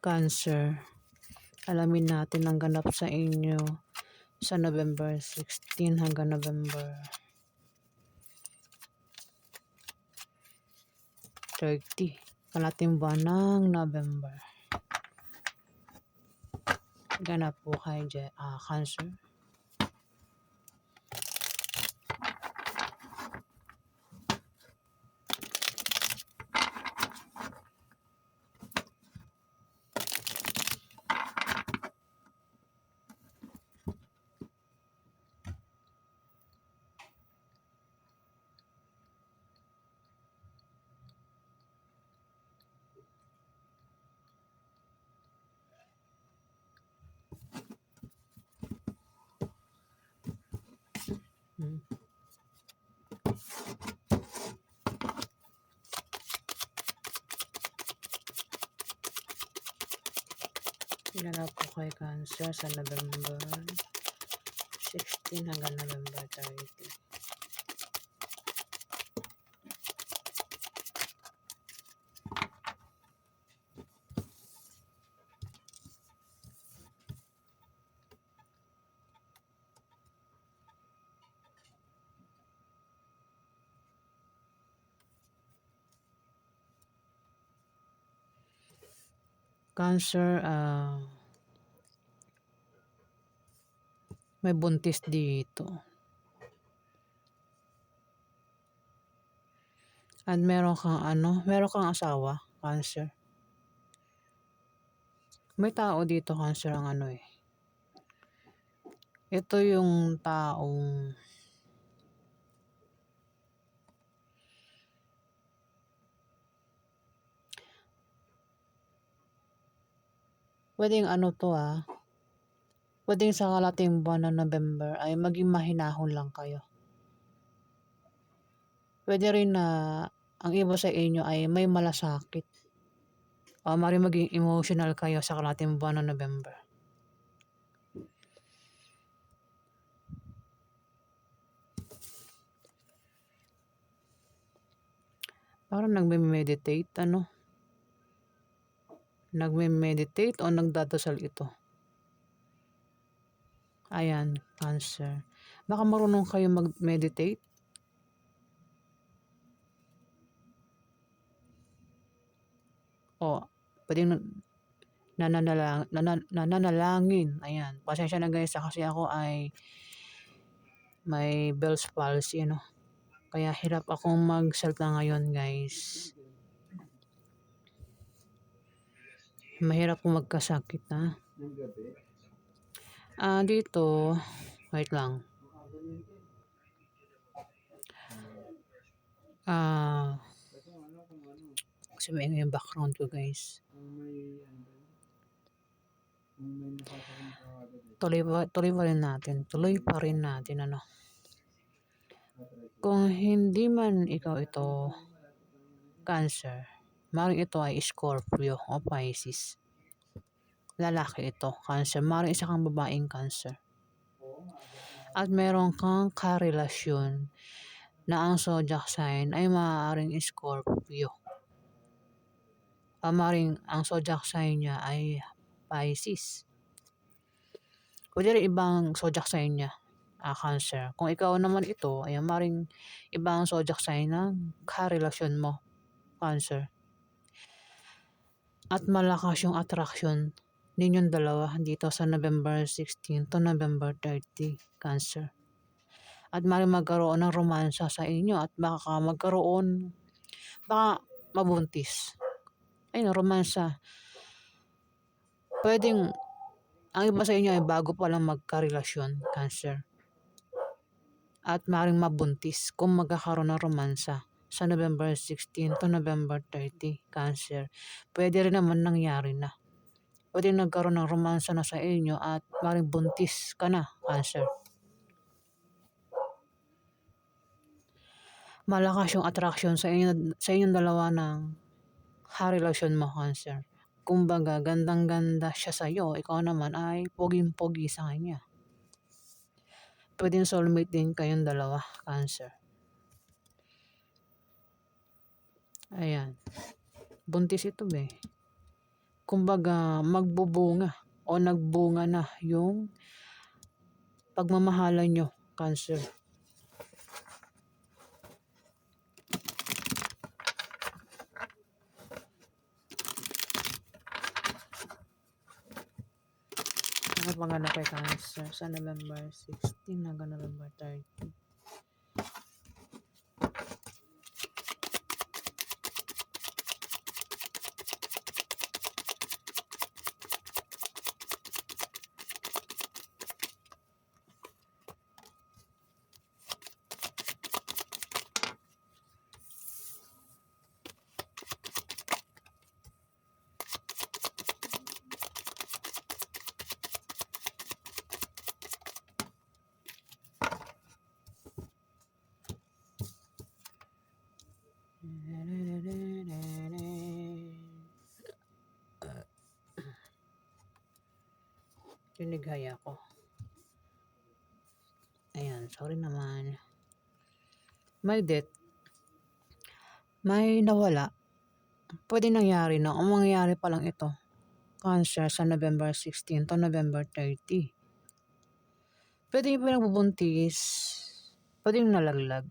Cancer. Alamin natin ang ganap sa inyo sa November 16 hanggang November 30. Kalating buwan ng November. Ganap po kay Cancer. Ganap po kay Cancer sa November 16 hanggang November 30. Cancer, may buntis dito. At meron kang asawa, Cancer. May tao dito, Cancer, ang Ito yung taong pwedeng pwedeng sa kalating buwan ng November ay maging mahinahon lang kayo. Pwede rin na ang iba sa inyo ay may malasakit. O maaaring maging emotional kayo sa kalating buwan ng November. Parang nagme-meditate, Nagme-meditate o nagdadasal ito. Ayan, Cancer. Baka marunong kayo mag-meditate. O, pwedeng nananalangin. Ayan. Pasensya na guys kasi ako ay may Bell's palsy, Kaya hirap akong magsalita ngayon, guys. Mahirap kong magkasakit, dito, wait lang. Kasi may yung background ko, guys. Tuloy pa rin natin, Kung hindi man ikaw ito, Cancer, maaaring ito ay Scorpio o Pisces. Lalaki ito, Cancer. Maaaring isa kang babaeng Cancer. At meron kang karelasyon na ang zodiac sign ay maaaring Scorpio. Maaaring ang zodiac sign niya ay Pisces. Pwede rin ibang zodiac sign niya, Cancer. Kung ikaw naman ito, ay maaaring ibang zodiac sign ng karelasyon mo, Cancer. At malakas yung attraction ninyong dalawa dito sa November 16 to November 30, Cancer. At maaaring magkaroon ng romansa sa inyo at baka mabuntis. Ayun, romansa. Pwedeng, ang iba sa inyo ay bago pa lang magkarelasyon, Cancer. At maaaring mabuntis kung magkakaroon ng romansa sa November 16 to November 30, Cancer. Pwede rin naman nangyari na. Pwede nagkaroon ng romansa na sa inyo at maaaring buntis ka na, Cancer. Malakas yung attraction sa inyong dalawa ng karelasyon mo, Cancer. Kumbaga, gandang-ganda siya sa iyo, ikaw naman ay poging-pogi sa kanya. Pwedeng soulmate din kayong dalawa, Cancer. Ayan. Buntis ito, kumbaga magbubunga o nagbunga na yung pagmamahalan nyo, Cancer. Ano pang ano kay Cancer sa November 16 hanggang November 30? Tinigaya ko. Ayan, sorry naman. May death. May nawala. Pwede nangyari na. Ang mangyayari pa lang ito. Cancer sa November 16 to November 30. Pwede yung pinagbubuntis. Pwede yung nalaglag.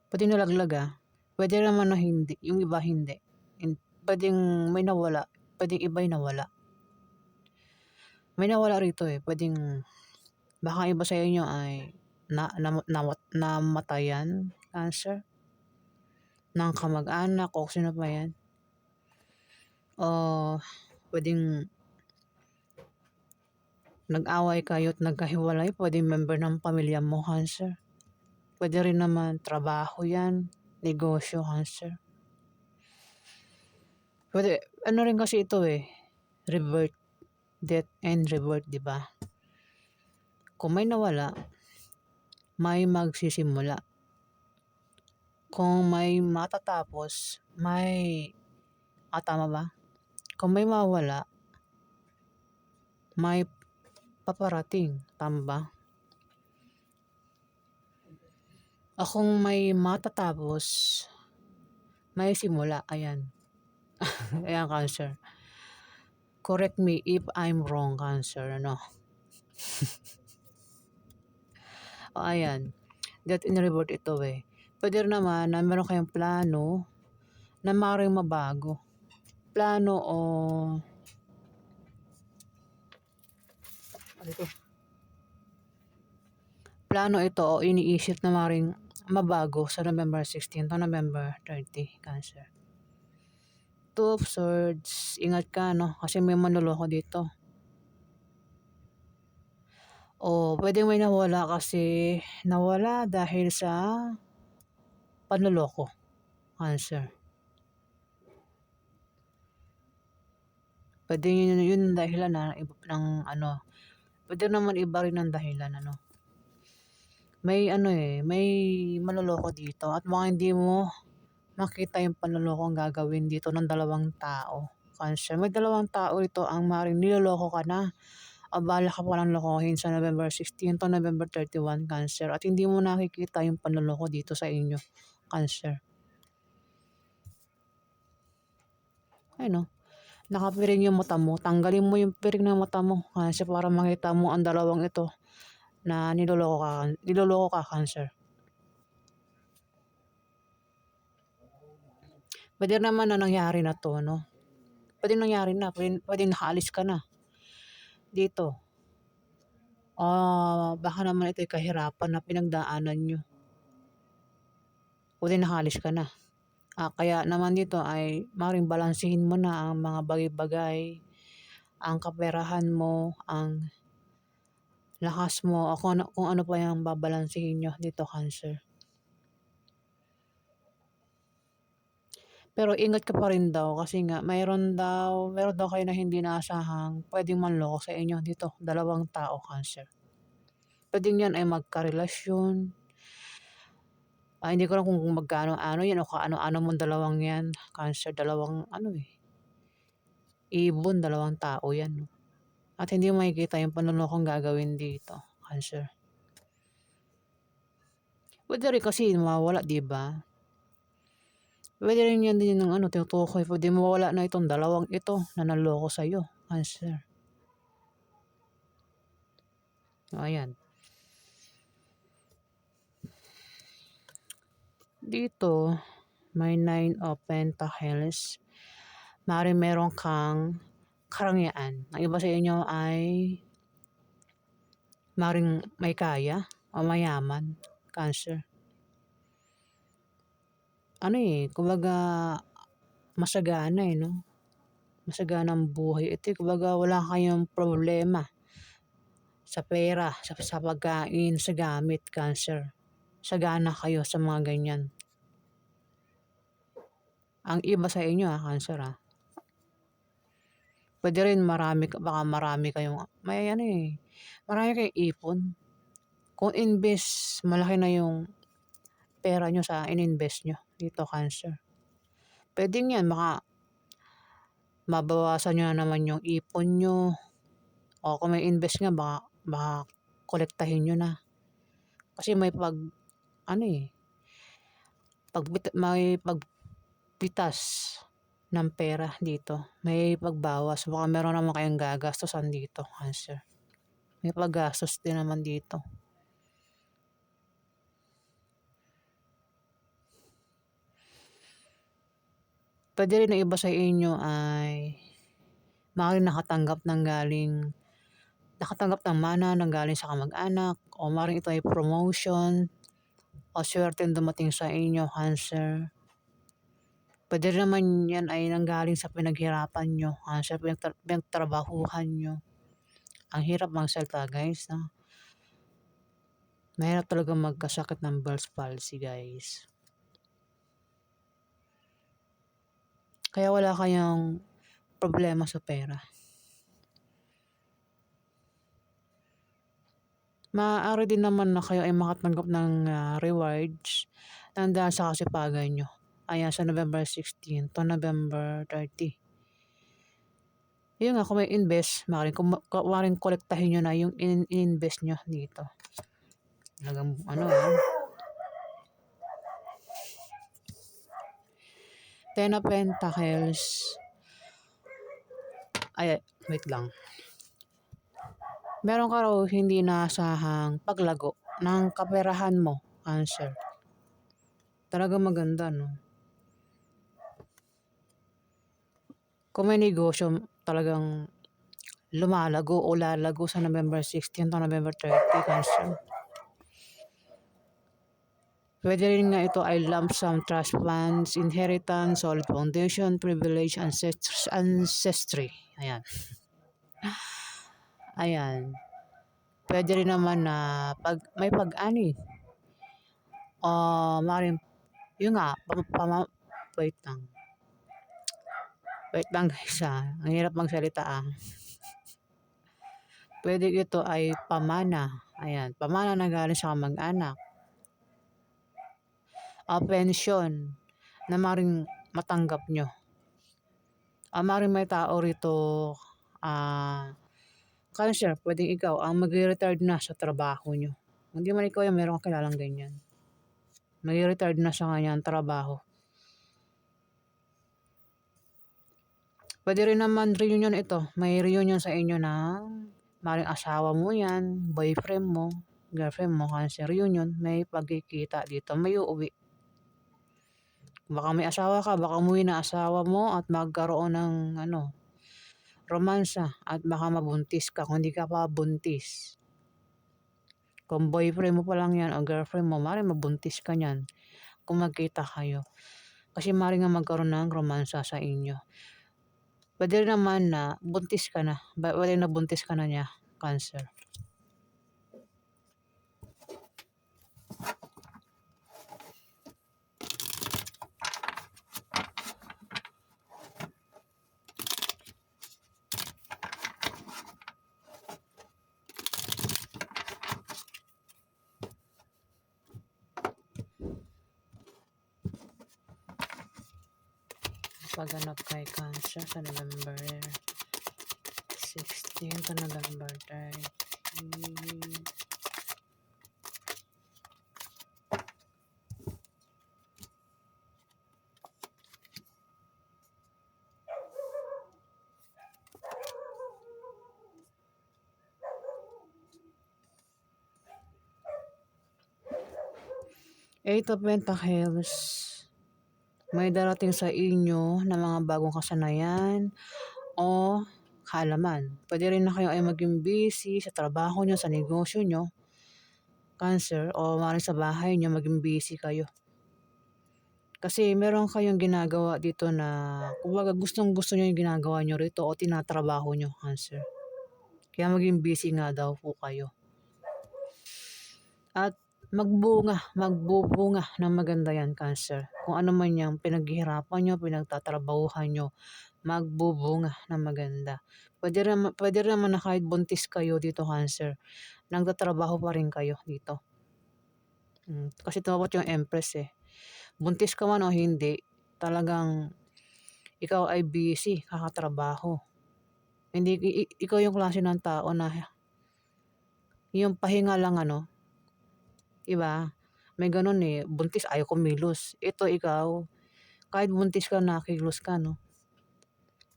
Pwede nalaglag Pwede naman na hindi. Yung iba hindi. Pwedeng may nawala. Pwedeng iba yung nawala. May nawala rito Pwedeng baka iba sa inyo ay namatayan, Cancer, ng kamag-anak o sino pa yan. O pwedeng nag-away kayo at nagkahiwalay, pwedeng member ng pamilya mo, Cancer. Pwede rin naman trabaho yan, negosyo, Cancer. Pwede, ano rin kasi ito revert, death and revert, di ba? Kung may nawala, may magsisimula. Kung may matatapos, may tama ba? Kung may mawala, may paparating, tama ba? Kung may matatapos, may simula, ayan. Ayan, Cancer. Correct me if I'm wrong, Cancer, ano? Ayan. Death in revert ito Pwede rin naman na meron kayong plano na maaaring mabago. Plano o plano ito o iniisip na maaaring mabago sa November 16 to November 30, Cancer. Two of Swords, ingat ka kasi may manloloko dito. O pwedeng may nawala kasi nawala dahil sa panloloko, Cancer. Pwede yun dahilan ng pwede naman iba rin ang dahilan May may manloloko dito at baka hindi mo makita yung panloloko ang gagawin dito ng dalawang tao, Cancer. May dalawang tao ito ang maaaring niloloko ka na. Abala ka palang lokohin sa November 16 to November 31, Cancer. At hindi mo nakikita yung panloloko dito sa inyo, Cancer. Nakapiring yung mata mo. Tanggalin mo yung piring ng mata mo, Cancer, para makita mo ang dalawang ito na niloloko ka, Cancer. Pwede naman na nangyari na to, Pwede nangyari na. Pwede nakaalis ka na dito. Baka naman ito'y kahirapan na pinagdaanan nyo. Pwede nakaalis ka na. Kaya naman dito ay maaaring balansehin mo na ang mga bagay-bagay, ang kaperahan mo, ang lakas mo, o kung ano pa yung babalansehin nyo dito, Cancer. Pero ingat ka pa rin daw kasi nga meron daw kayo na hindi naasahang pwedeng manloko sa inyo dito, dalawang tao, Cancer. Pwedeng yan ay magkarelasyon. Hindi ko alam kung magkano-ano yan o kaano-ano mong dalawang yan, Cancer. Dalawang ibon, dalawang tao yan. At hindi mo makikita yung panlolokong gagawin dito, Cancer. Pwede rin kasi mawala, di ba? Puwede rin yan din ng ano, tinutukoy, puwede mawala na itong dalawang ito na nanloko sa'yo, Cancer. O ayan. Dito, may 9 of Pentacles. Maaaring meron kang karangyaan. Ang iba sa inyo ay maaaring may kaya o mayaman, Cancer. Ano, kumbaga masagana, 'no? Masagana ang buhay. Ito, kumbaga wala kayong problema sa pera, sa pagkain, sa gamit, Cancer. Sagana kayo sa mga ganyan. Ang iba sa inyo, Cancer, puwede rin baka marami kayong may ano, marami kayong ipon. Kung imbes malaki na yung pera niyo sa ininvest niyo dito, Cancer. Puwedeng 'yan mabawasan niyo na naman yung ipon niyo o kung may invest nga baka kolektahin niyo na. Kasi may ano, may pagpitas ng pera dito. May pagbawas. Baka meron naman kayong gagastusan dito, Cancer. May paggastos din naman dito. Puwede rin na iba sa inyo ay maaaring nakatanggap ng mana ng galing sa kamag-anak o maaaring ito ay promotion o swerteng dumating sa inyo, Cancer. Puwede rin naman yan ay nanggaling sa pinaghirapan niyo, Cancer, pinagtrabahuhan niyo. Ang hirap magsalita, guys, 'no? Mahirap talagang magkasakit ng Bell's palsy, guys. Kaya wala kayong problema sa pera. Maaari din naman na kayo ay makatanggap ng rewards dahil sa kasipagan niyo. Ayan, sa November 16 to November 30. Yun nga, kung may invest, maaaring kolektahin niyo na yung in-invest niyo dito. Talagang ano, 10 of Pentacles. Ay, wait lang. Meron ka raw hindi inaasahang paglago ng kaperahan mo, Cancer. Talagang maganda, no? Kung may negosyo talagang lumalago o lalago sa November 16 to November 30, Cancer. Pwede rin nga ito ay lump sum, trust funds, inheritance, solid foundation, privilege, ancestry. Ayan. Ayan. Pwede rin naman na may pag-ani. Maaaring, yun nga, wait lang. Wait lang, guys, ang hirap magsalita, Pwede ito ay pamana. Ayan, pamana na galing sa kamag-anak. Pensyon na maaaring matanggap nyo. Maaaring may tao rito, Cancer, pwedeng ikaw ang magre-retired na sa trabaho nyo. Hindi man ikaw yan, meron kang kilalang ganyan. Magre-retired na sa kanyang trabaho. Pwede rin naman reunion ito. May reunion sa inyo ng maaaring asawa mo yan, boyfriend mo, girlfriend mo, Cancer. Reunion, may pagkikita dito, may uuwi. Baka may asawa ka, baka umuwi na asawa mo at magkaroon ng romansa at baka mabuntis ka kung hindi ka pa buntis. Kung boyfriend mo pa lang yan o girlfriend mo, maaaring mabuntis ka niyan kung magkita kayo. Kasi maaaring nga magkaroon ng romansa sa inyo. Pwede rin naman na buntis ka na. Pwede na buntis ka na niya, Cancer. Pagganap kay Cancer sa November 16 to November 30. Eight of Pentacles. May darating sa inyo na mga bagong kasanayan o kaalaman. Pwede rin na kayo ay maging busy sa trabaho nyo, sa negosyo nyo, Cancer, o maaaring sa bahay nyo maging busy kayo. Kasi meron kayong ginagawa dito na kumbaga gustong-gusto nyo yung ginagawa nyo rito o tinatrabaho nyo, Cancer. Kaya maging busy nga daw po kayo. At magbubunga ng maganda yan, Cancer. Kung ano man yung pinaghihirapan nyo, pinagtatrabahuhan nyo, magbubunga ng maganda. Pwede naman na kahit buntis kayo dito, Cancer, nagtatrabaho pa rin kayo dito. Kasi tumawat yung Empress eh. Buntis ka man o hindi, talagang ikaw ay busy, kakatrabaho. Hindi, ikaw yung klase ng tao na yung pahinga lang iba, may ganun eh, buntis ayaw kumilos. Ito ikaw, kahit buntis ka nakilos ka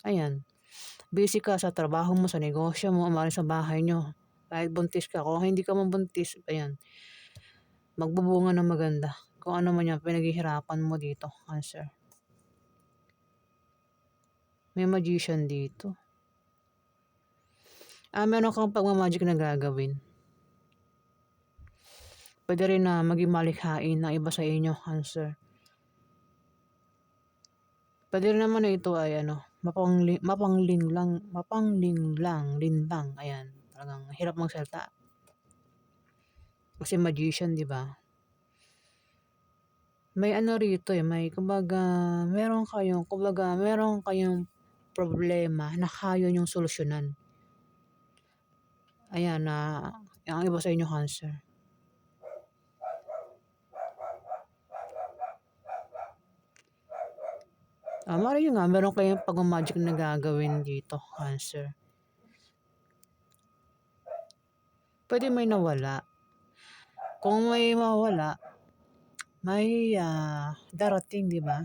Ayan, busy ka sa trabaho mo, sa negosyo mo, maaaring sa bahay nyo. Kahit buntis ka, kung hindi ka man buntis, ayan, magbubunga ng maganda. Kung ano man yung pinaghihirapan mo dito, Cancer. May Magician dito. Meron kang pagmamagic na gagawin. Pwede rin na maging malikhain ng iba sa inyo, Cancer. Pwede rin naman na ito ay lintang. Ayan, talagang hirap magsalita. Kasi Magician, di ba? May rito eh, may meron kayong problema na kaya yung solusyonan. Ayan ang iba sa inyo, Cancer. Maaaring nga, meron kayong pag-magic na gagawin dito, Cancer. Pwede may nawala. Kung may mawala, may darating, di ba?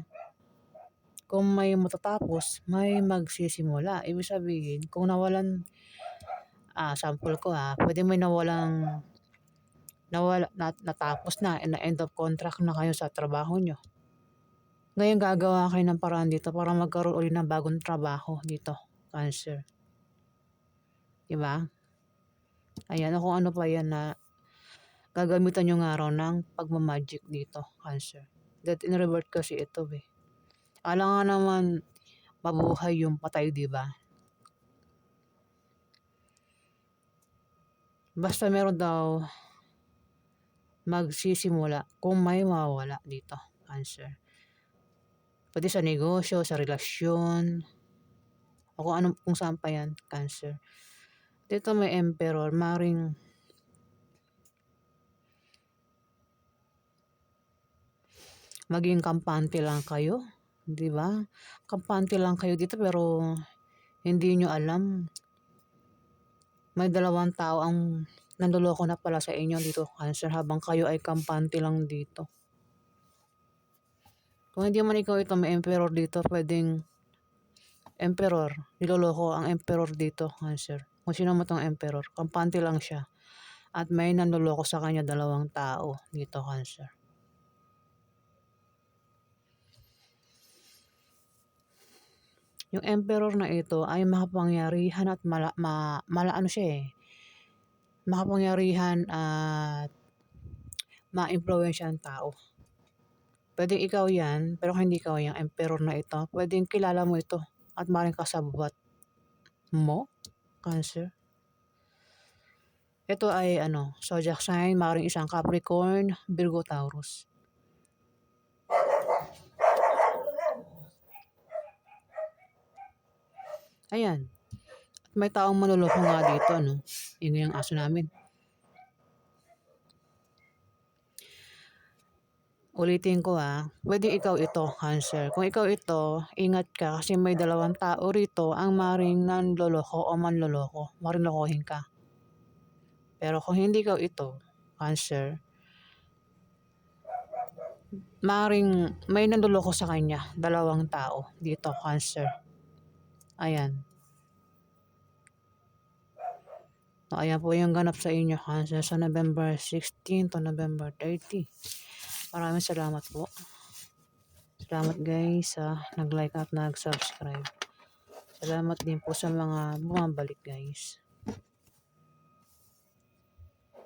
Kung may matatapos, may magsisimula. Ibig sabihin, kung nawalan, sample ko pwede may natapos na end of contract na kayo sa trabaho nyo. Ngayon gagawa kayo ng paraan dito para magkaroon ulit ng bagong trabaho dito, Cancer. Diba? Ayan, kung ano pa yan na gagamitan nyo nga raw ng pagmamagic dito, Cancer. That in revert kasi ito Alam nga naman mabuhay yung patay, diba? Basta meron daw magsisimula kung may mawawala dito, Cancer. Pwede sa negosyo, sa relasyon, o kung saan pa yan, Cancer. Dito may Emperor, maring maging kampante lang kayo, di ba? Kampante lang kayo dito pero hindi nyo alam. May dalawang tao ang nandoloko na pala sa inyo dito, Cancer, habang kayo ay kampante lang dito. Kung hindi man ikaw ito, may Emperor dito, pwedeng Emperor, niloloko ang Emperor dito, Cancer. Kung sino mo tong Emperor, kampante lang siya. At may nandoloko sa kanya dalawang tao dito, Cancer. Yung Emperor na ito ay makapangyarihan at makapangyarihan at ma-impluwensya ang tao. Pwedeng ikaw yan, pero kung hindi ikaw yung Emperor na ito, pwedeng kilala mo ito at maaaring kasabwat mo, Cancer. Ito ay zodiac sign, maaaring isang Capricorn, Virgo, Taurus. Ayan. At may taong manloloko nga dito, Yun yung aso namin. Ulitin ko pwede ikaw ito, Cancer. Kung ikaw ito, ingat ka kasi may dalawang tao rito ang maring nanloloko o manloloko. Maring lokohin ka. Pero kung hindi ikaw ito, Cancer, maring may nanloloko sa kanya, dalawang tao dito, Cancer. Ayan. Ayan po yung ganap sa inyo, Cancer, sa November 16 to November 30. Maraming salamat po. Salamat guys sa nag-like at nag-subscribe. Salamat din po sa mga bumabalik guys.